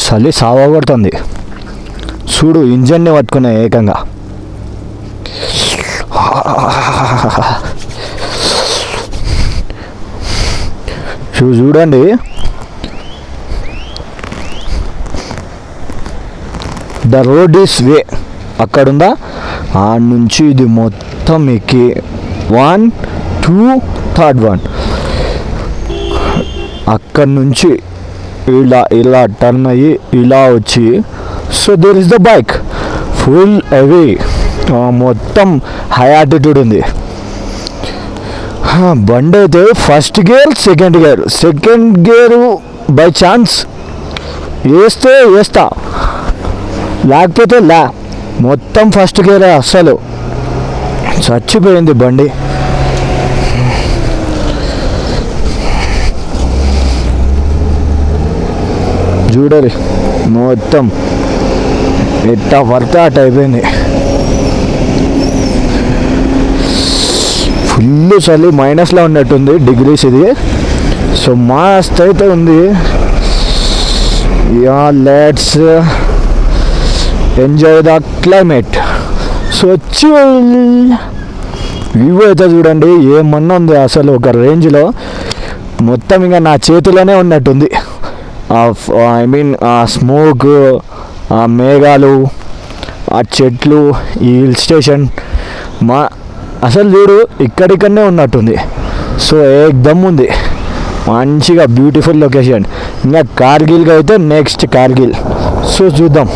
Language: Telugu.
చలి సావా కొడుతుంది చూడు, ఇంజన్ని పట్టుకున్నా ఏకంగా. చూడండి, ద రోడ్ ఈస్ వే అక్కడుందా, ఆ నుంచి ఇది మొత్తం ఎక్కి 1 2 థర్డ్ 1 అక్కడి నుంచి ఇలా టర్న్ అయ్యి ఇలా వచ్చి, so there is the bike full away, మొత్తం హై ఆల్టిట్యూడ్ ఉంది. బండి అయితే first gear second gear by chance వేస్తా, లేకపోతే మొత్తం ఫస్ట్ గేరే. అస్సలు చచ్చిపోయింది బండి. చూడరి మొత్తం ఎట్టా పడితే అట్ అయిపోయింది. ఫుల్ చలి, మైనస్లో ఉన్నట్టుంది డిగ్రీస్ ఇది. సో మస్త్ అయితే ఉంది. Yeah let's enjoy the climate. So view అయితే చూడండి ఏమన్నా ఉంది అసలు, ఒక రేంజ్లో. మొత్తం ఇంకా నా చేతిలోనే ఉన్నట్టుంది. ఐ మీన్ ఆ స్మోక్, ఆ మేఘాలు, ఆ చెట్లు, ఈ హిల్ స్టేషన్, అసలు చూడు ఇక్కడికనే ఉన్నట్టుంది. సో ఏకదమ్ ఉంది, మంచిగా బ్యూటిఫుల్ లొకేషన్. ఇంకా కార్గిల్గా అయితే నెక్స్ట్ కార్గిల్. సో చూద్దాం.